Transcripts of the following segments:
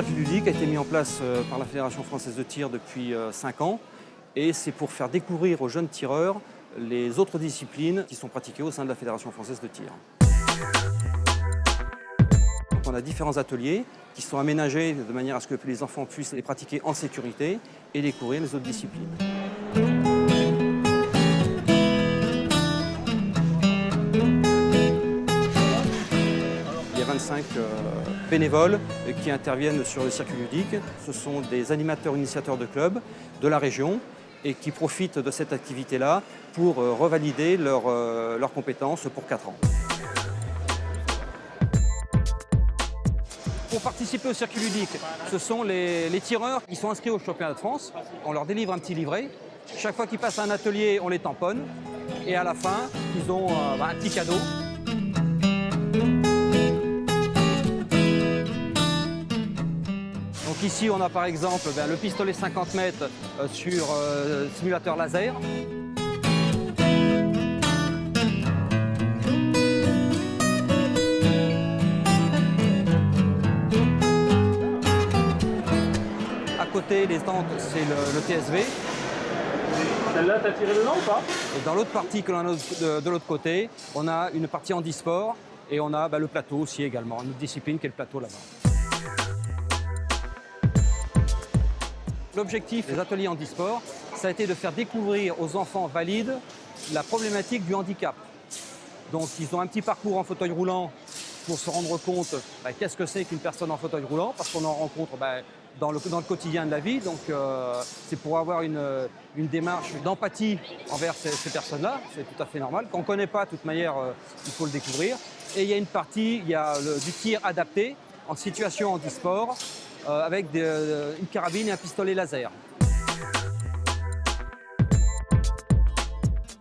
circuit ludique a été mis en place par la Fédération française de tir depuis 5 ans et c'est pour faire découvrir aux jeunes tireurs les autres disciplines qui sont pratiquées au sein de la Fédération française de tir. Donc on a différents ateliers qui sont aménagés de manière à ce que les enfants puissent les pratiquer en sécurité et découvrir les autres disciplines. Il y a 25 bénévoles qui interviennent sur le circuit ludique. Ce sont des animateurs initiateurs de clubs de la région et qui profitent de cette activité-là pour revalider leurs compétences pour 4 ans. Pour participer au circuit ludique, ce sont les tireurs qui sont inscrits au championnat de France. On leur délivre un petit livret. Chaque fois qu'ils passent à un atelier, on les tamponne. Et à la fin, ils ont un petit cadeau. Donc ici, on a par exemple le pistolet 50 mètres sur simulateur laser. À côté, les tentes, c'est le TSV. Celle-là, t'as tiré dedans ou pas? Et dans l'autre partie que l'on a de l'autre côté, on a une partie handisport et on a le plateau aussi également, une autre discipline qui est le plateau là-bas. L'objectif des ateliers handisport, ça a été de faire découvrir aux enfants valides la problématique du handicap. Donc ils ont un petit parcours en fauteuil roulant pour se rendre compte qu'est-ce que c'est qu'une personne en fauteuil roulant, parce qu'on en rencontre dans le quotidien de la vie. Donc c'est pour avoir une démarche d'empathie envers ces personnes-là, c'est tout à fait normal. Quand on ne connaît pas, de toute manière, il faut le découvrir. Et il y a une partie, il y a du tir adapté en situation handisport, avec une carabine et un pistolet laser.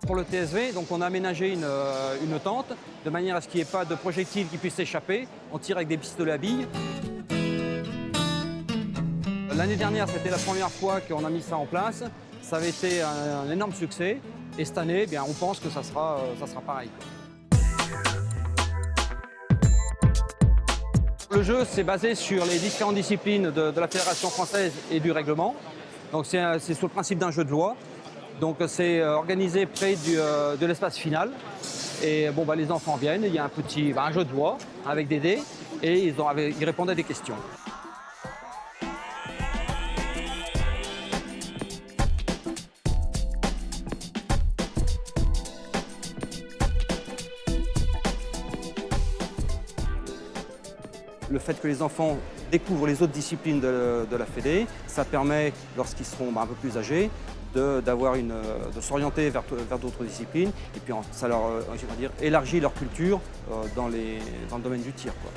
Pour le TSV, donc on a aménagé une tente de manière à ce qu'il n'y ait pas de projectiles qui puissent s'échapper. On tire avec des pistolets à billes. L'année dernière, c'était la première fois qu'on a mis ça en place. Ça avait été un énorme succès. Et cette année, on pense que ça sera pareil. Le jeu, c'est basé sur les différentes disciplines de la Fédération française et du règlement. Donc c'est sous le principe d'un jeu de loi. Donc c'est organisé près de l'espace final. Et les enfants viennent, il y a un jeu de loi avec des dés et ils répondent à des questions. Le fait que les enfants découvrent les autres disciplines de la Fédé, ça permet, lorsqu'ils seront un peu plus âgés, de s'orienter vers d'autres disciplines. Et puis ça leur élargit leur culture dans le domaine du tir, quoi.